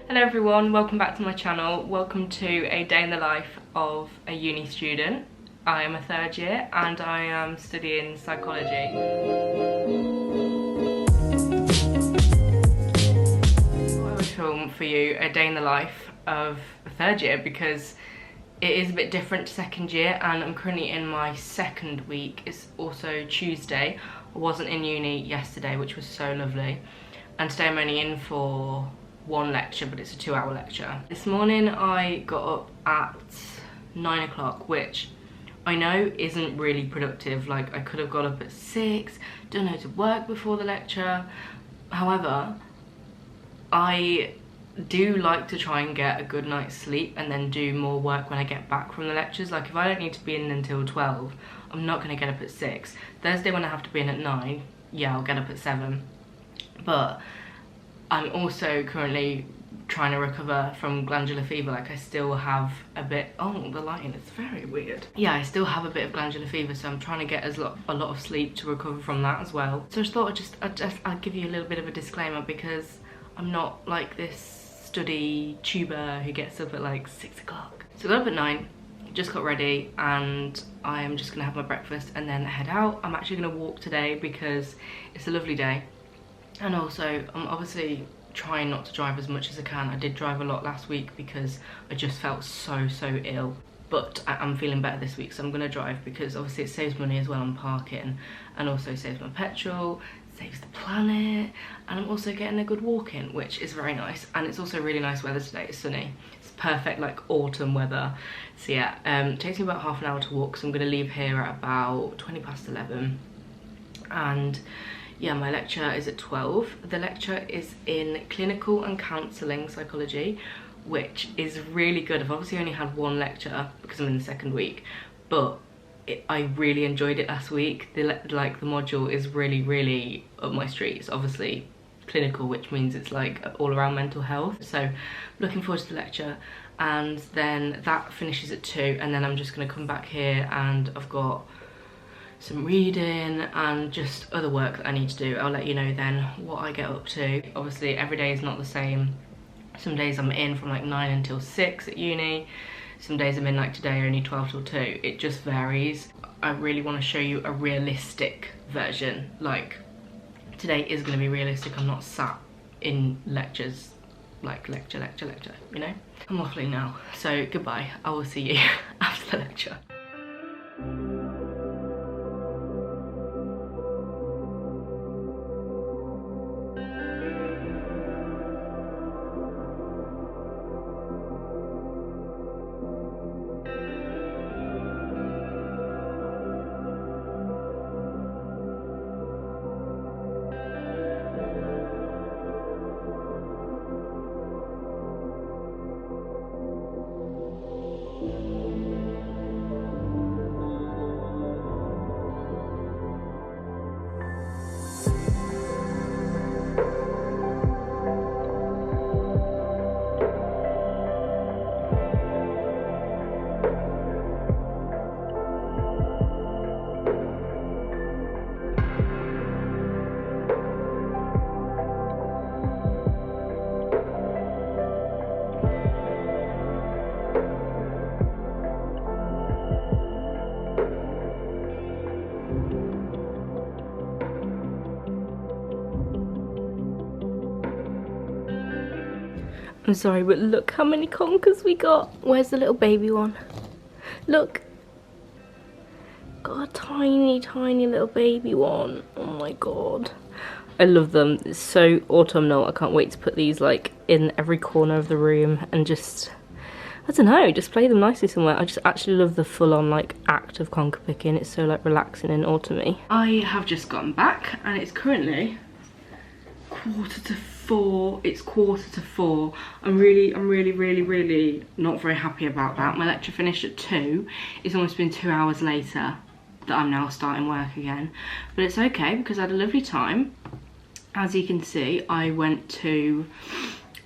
Hello everyone, welcome back to my channel. Welcome to a day in the life of a uni student. I am a third year and I am studying psychology. I would film for you a day in the life of a third year because it is a bit different to second year, and I'm currently in my second week. It's also Tuesday. I wasn't in uni yesterday, which was so lovely, and today I'm only in for one lecture, but it's a 2-hour lecture. This morning I got up at 9 o'clock, which I know isn't really productive. Like, I could have got up at 6, done loads of work before the lecture. However, I do like to try and get a good night's sleep and then do more work when I get back from the lectures. Like, if I don't need to be in until 12, I'm not going to get up at 6. Thursday when I have to be in at 9, yeah, I'll get up at 7. But I'm also currently trying to recover from glandular fever. Like, I still have a bit, oh, the lighting is very weird. Yeah, I still have a bit of glandular fever, so I'm trying to get a lot of sleep to recover from that as well. So I just thought I'd give you a little bit of a disclaimer, because I'm not like this study tuber who gets up at like 6 o'clock. So I got up at 9, just got ready, and I am just gonna have my breakfast and then head out. I'm actually gonna walk today because it's a lovely day. And also, I'm obviously trying not to drive as much as I can. I did drive a lot last week because I just felt so ill. But I'm feeling better this week, so I'm going to drive because obviously it saves money as well on parking, and also saves my petrol, saves the planet, and I'm also getting a good walk in, which is very nice. And it's also really nice weather today. It's sunny. It's perfect, like, autumn weather. So yeah, it takes me about half an hour to walk, so I'm going to leave here at about 20 past 11. And yeah, my lecture is at 12. The lecture is in clinical and counselling psychology, which is really good. I've obviously only had one lecture because I'm in the second week, but I really enjoyed it last week. The module is really up my street. It's obviously clinical, which means it's like all around mental health. So looking forward to the lecture, and then that finishes at 2, and then I'm just going to come back here and I've got some reading and just other work that I need to do. I'll let you know then what I get up to. Obviously every day is not the same. Some days I'm in from like 9 until 6 at uni. Some days I'm in, like today, only 12 till 2. It just varies. I really want to show you a realistic version. Like, today is going to be realistic. I'm not sat in lectures, like lecture, you know? I'm waffling now, so goodbye. I will see you after the lecture. I'm sorry, but look how many conkers we got. Where's the little baby one? Look. Got a tiny little baby one. Oh my god. I love them. It's so autumnal. I can't wait to put these like in every corner of the room and just, I don't know, display them nicely somewhere. I just actually love the full-on like act of conker picking. It's so like relaxing and autumny. I have just gotten back and it's currently 3:45. 4, it's 3:45. I'm really not very happy about that. My lecture finished at 2. It's almost been 2 hours later that I'm now starting work again, but it's okay because I had a lovely time. As you can see, I went to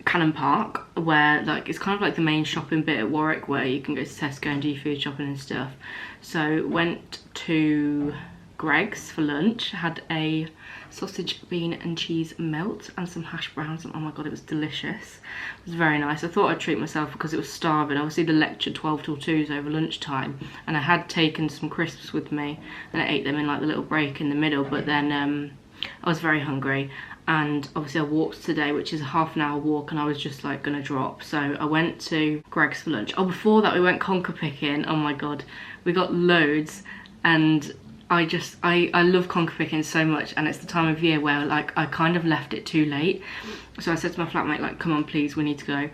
Cannon Park, where like it's kind of like the main shopping bit at Warwick, where you can go to Tesco and do food shopping and stuff. So went to Greg's for lunch, had a sausage, bean and cheese melt and some hash browns, and oh my god, it was delicious. It was very nice. I thought I'd treat myself because it was starving. Obviously the lecture 12 till 2 is over lunchtime, and I had taken some crisps with me and I ate them in like the little break in the middle, but then I was very hungry, and obviously I walked today, which is a half-an-hour walk, and I was just like gonna drop. So I went to Greg's for lunch. Oh, before that we went conker picking. Oh my god, we got loads, and I love conker picking so much, and it's the time of year where like I kind of left it too late. So I said to my flatmate, like, come on please, we need to go.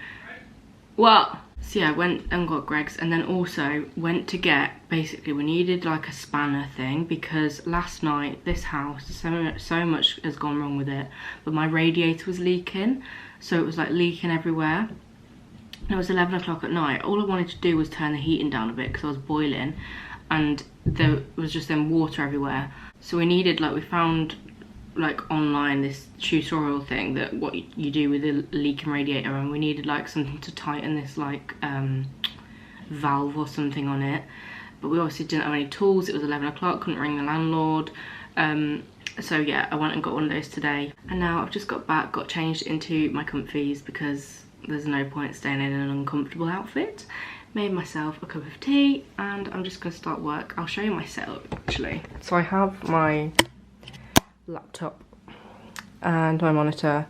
What? So yeah, I went and got Greg's, and then also went to get, basically we needed like a spanner thing, because last night this house, so much has gone wrong with it, but my radiator was leaking, so it was like leaking everywhere. And it was 11 o'clock at night. All I wanted to do was turn the heating down a bit because I was boiling, and there was just then water everywhere. So we needed, like, we found like online this tutorial thing that what you do with a leaking radiator, and we needed like something to tighten this like valve or something on it, but we obviously didn't have any tools. It was 11 o'clock, couldn't ring the landlord. So yeah, I went and got one of those today, and now I've just got back, got changed into my comfies because there's no point staying in an uncomfortable outfit. Made myself a cup of tea, and I'm just gonna start work. I'll show you my setup actually. So I have my laptop and my monitor,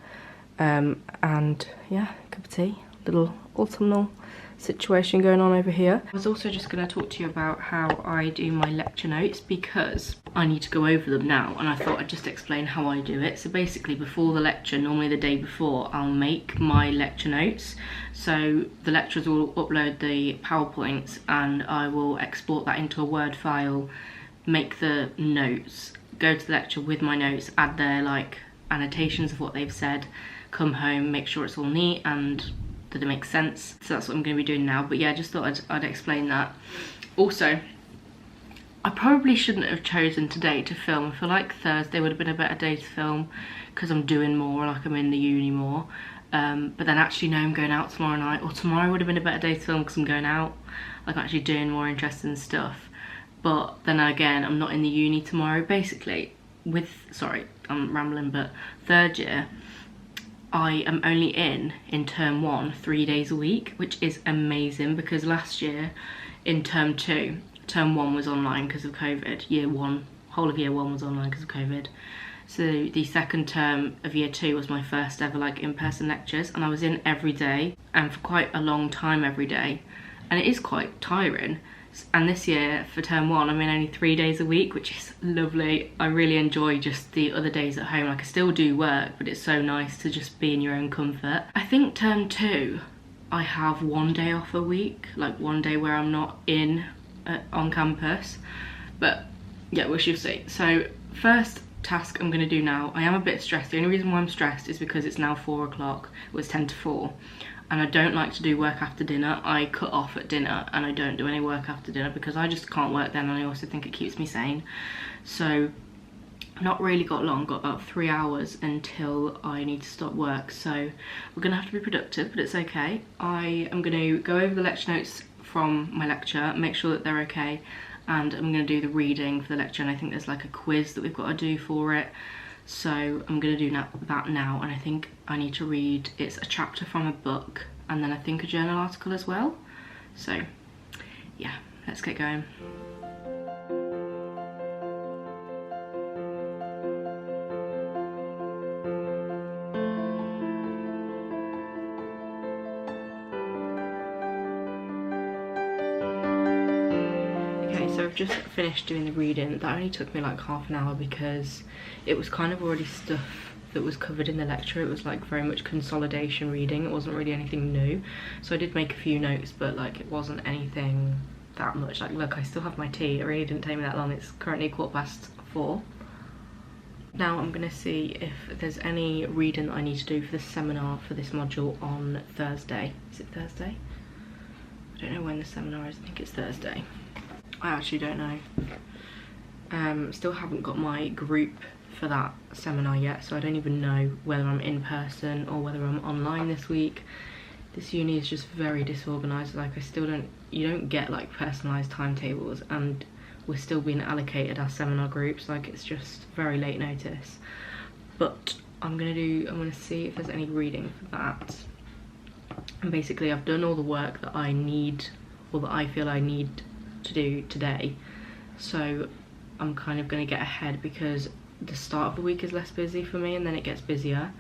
and yeah, cup of tea, little autumnal situation going on over here. I was also just going to talk to you about how I do my lecture notes, because I need to go over them now, and I thought I'd just explain how I do it. So basically before the lecture, normally the day before, I'll make my lecture notes. So the lecturers will upload the PowerPoints, and I will export that into a Word file, make the notes, go to the lecture with my notes, add their like annotations of what they've said, come home, make sure it's all neat and that it makes sense. So that's what I'm going to be doing now. But yeah, I just thought I'd explain that. Also, I probably shouldn't have chosen today to film. I feel like Thursday would have been a better day to film because I'm doing more, like I'm in the uni more. But then actually no, I'm going out tomorrow night, or tomorrow would have been a better day to film because I'm going out, like I'm actually doing more interesting stuff. But then again, I'm not in the uni tomorrow. Basically, sorry, I'm rambling, but third year, I am only in term 1 3 days a week, which is amazing, because last year in term 2, term 1 was online because of COVID. Year 1, whole of year 1 was online because of COVID. So the second term of year 2 was my first ever like in-person lectures, and I was in every day and for quite a long time every day, and it is quite tiring. And this year for term 1, I'm in only 3 days a week, which is lovely. I really enjoy just the other days at home. Like I still do work, but it's so nice to just be in your own comfort. I think term 2, I have 1 day off a week, like 1 day where I'm not on campus. But yeah, we shall see. So first task I'm going to do now, I am a bit stressed. The only reason why I'm stressed is because it's now 4 o'clock. It was 10 to 4. And I don't like to do work after dinner. I cut off at dinner and I don't do any work after dinner because I just can't work then, and I also think it keeps me sane. So not really got long, got about 3 hours until I need to stop work. So we're gonna have to be productive, but it's okay. I am gonna go over the lecture notes from my lecture, make sure that they're okay, and I'm gonna do the reading for the lecture, and I think there's like a quiz that we've got to do for it. So I'm going to do that now, and I think I need to read, it's a chapter from a book, and then I think a journal article as well. So yeah, let's get going. So I've just finished doing the reading. That only took me like half an hour because it was kind of already stuff that was covered in the lecture. It was like very much consolidation reading. It wasn't really anything new. So I did make a few notes, but like it wasn't anything that much. Like look, I still have my tea. It really didn't take me that long. It's currently 4:15. Now I'm going to see if there's any reading that I need to do for this seminar for this module on Thursday. Is it Thursday? I don't know when the seminar is. I think it's Thursday. I actually don't know. Still haven't got my group for that seminar yet, so I don't even know whether I'm in person or whether I'm online this week. This uni is just very disorganised. Like, you don't get like personalised timetables, and we're still being allocated our seminar groups. Like, it's just very late notice. But I'm gonna see if there's any reading for that. And basically I've done all the work that I need, or that I feel I need to do today. So I'm kind of gonna get ahead, because the start of the week is less busy for me and then it gets busier.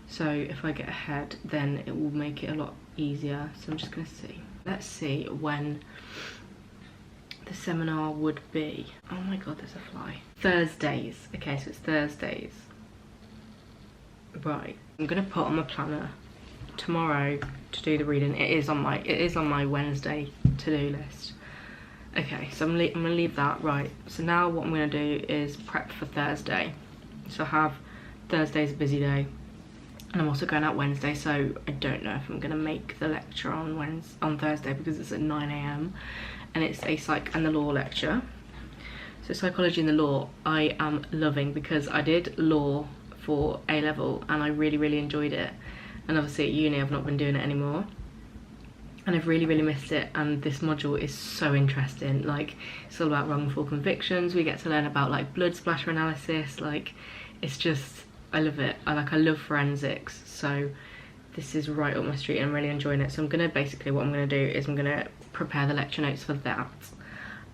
So if I get ahead, then it will make it a lot easier. So I'm just gonna see. Let's see when the seminar would be. Oh my god, there's a fly. Thursdays. Okay, so it's Thursdays. Right. I'm gonna put on my planner tomorrow to do the reading. It is on my Wednesday to-do list. Okay, so I'm gonna leave that. Right. So now what I'm gonna do is prep for Thursday. So I have Thursday's a busy day, and I'm also going out Wednesday, so I don't know if I'm gonna make the lecture on Thursday, because it's at 9 AM and it's a psych and the law lecture. So psychology and the law I am loving, because I did law for A-level and I really enjoyed it, and obviously at uni I've not been doing it anymore, and I've really missed it. And this module is so interesting. Like, it's all about wrongful convictions. We get to learn about like blood splatter analysis. Like, it's just, I love it. I love forensics, so this is right up my street and I'm really enjoying it. So what I'm gonna do is I'm gonna prepare the lecture notes for that.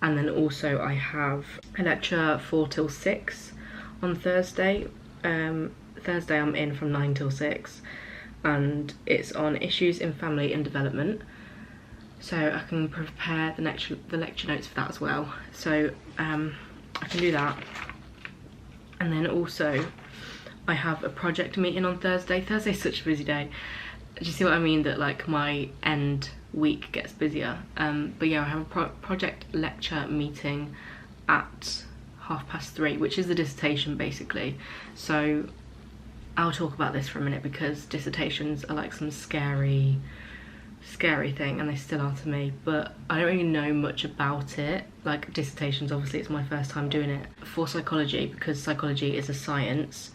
And then also I have a lecture 4 till 6 on Thursday. Thursday I'm in from 9 till 6, and it's on issues in family and development. So I can prepare the lecture notes for that as well. So I can do that. And then also I have a project meeting on Thursday. Thursday's such a busy day. Do you see what I mean? That like my end week gets busier. But yeah, I have a project lecture meeting at 3:30, which is the dissertation basically. So I'll talk about this for a minute, because dissertations are like some scary thing, and they still are to me, but I don't really know much about it. Like, dissertations, obviously it's my first time doing it. For psychology, because psychology is a science,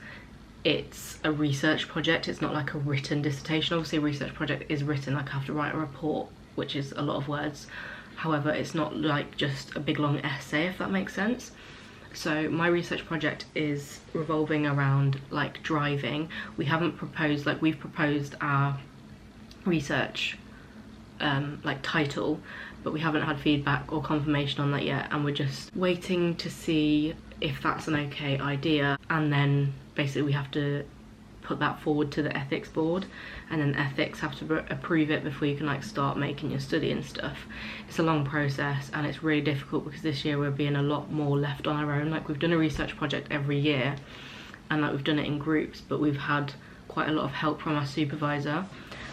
it's a research project. It's not like a written dissertation. Obviously a research project is written, like I have to write a report, which is a lot of words. However, it's not like just a big long essay, if that makes sense. So my research project is revolving around like driving. We've proposed our research like title, but we haven't had feedback or confirmation on that yet, and we're just waiting to see if that's an okay idea. And then basically we have to put that forward to the ethics board, and then ethics have to approve it before you can like start making your study and stuff. It's a long process, and it's really difficult, because this year we're being a lot more left on our own. Like, we've done a research project every year, and like we've done it in groups, but we've had quite a lot of help from our supervisor,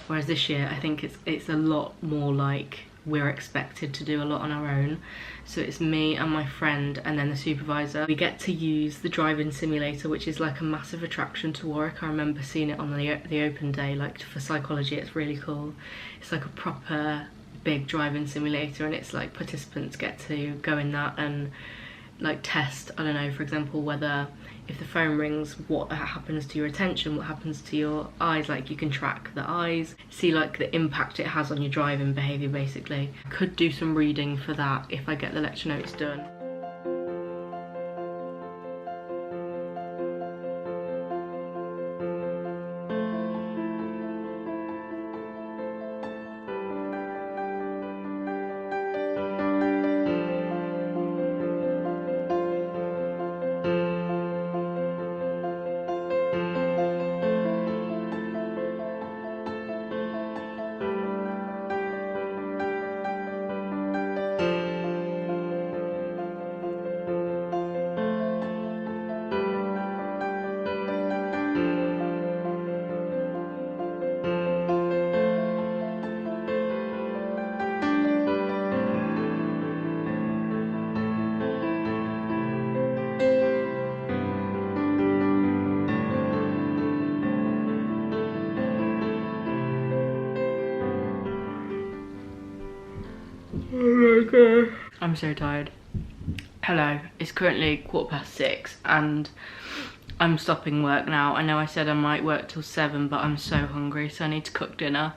whereas this year I think it's a lot more like we're expected to do a lot on our own. So it's me and my friend and then the supervisor. We get to use the driving simulator, which is like a massive attraction to Warwick. I remember seeing it on the open day. Like, for psychology, it's really cool. It's like a proper big driving simulator, and it's like participants get to go in that and like test, I don't know, for example, whether if the phone rings, what happens to your attention, what happens to your eyes. Like, you can track the eyes, see like the impact it has on your driving behaviour basically. Could do some reading for that if I get the lecture notes done. Oh my god. I'm so tired. Hello, it's currently 6:15 and I'm stopping work now. I know I said I might work till 7, but I'm so hungry, so I need to cook dinner.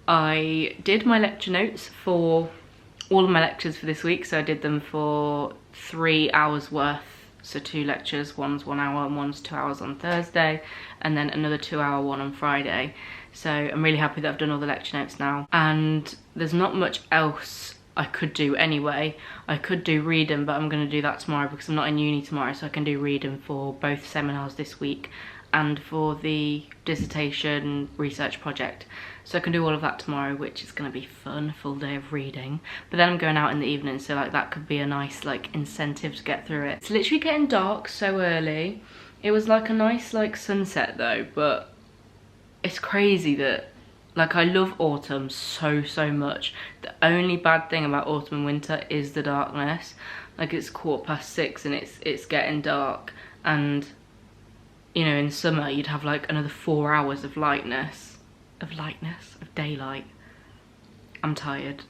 I did my lecture notes for all of my lectures for this week, so I did them for 3 hours worth. So 2 lectures, one's 1 hour and one's 2 hours on Thursday, and then another 2-hour one on Friday. So I'm really happy that I've done all the lecture notes now. And there's not much else I could do anyway. I could do reading, but I'm gonna do that tomorrow because I'm not in uni tomorrow, so I can do reading for both seminars this week and for the dissertation research project. So I can do all of that tomorrow, which is gonna be fun, full day of reading. But then I'm going out in the evening, so like that could be a nice like incentive to get through it. It's literally getting dark so early. It was like a nice like sunset though, but it's crazy that like I love autumn so much. The only bad thing about autumn and winter is the darkness. Like it's 6:15 and it's getting dark, and you know, in summer you'd have like another 4 hours of of daylight. I'm tired.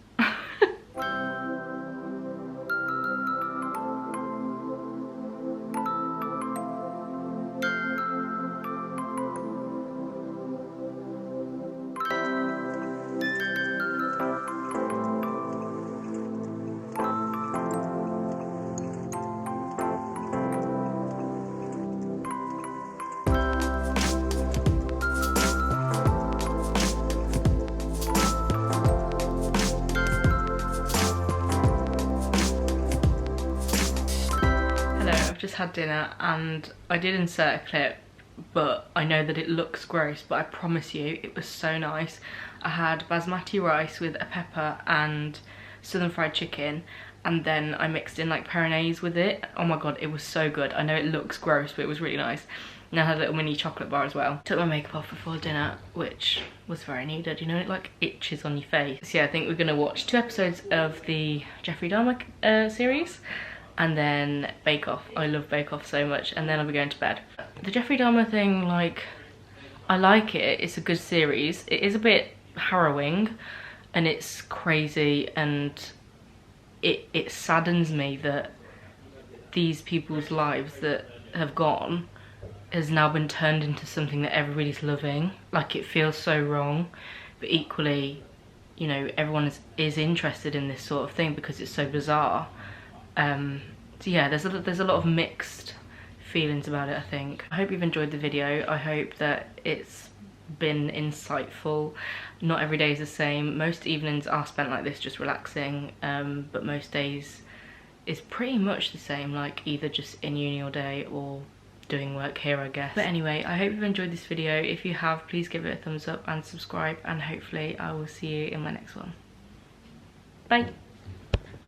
Just had dinner and I did insert a clip, but I know that it looks gross, but I promise you it was so nice. I had basmati rice with a pepper and southern fried chicken, and then I mixed in like peronaise with it. Oh my god, it was so good. I know it looks gross, but it was really nice. And I had a little mini chocolate bar as well. Took my makeup off before dinner, which was very needed. You know, it like itches on your face. So yeah, I think we're gonna watch 2 episodes of the Jeffrey Dahmer series, and then Bake Off. I love Bake Off so much, and then I'll be going to bed. The Jeffrey Dahmer thing, like, I like it. It's a good series. It is a bit harrowing and it's crazy, and it saddens me that these people's lives that have gone has now been turned into something that everybody's loving. Like, it feels so wrong, but equally, you know, everyone is interested in this sort of thing because it's so bizarre. So yeah, there's a lot of mixed feelings about it, I think. I hope you've enjoyed the video. I hope that it's been insightful. Not every day is the same. Most evenings are spent like this, just relaxing, but most days is pretty much the same, like either just in uni all day or doing work here, I guess. But anyway, I hope you've enjoyed this video. If you have, please give it a thumbs up and subscribe, and hopefully I will see you in my next one. Bye.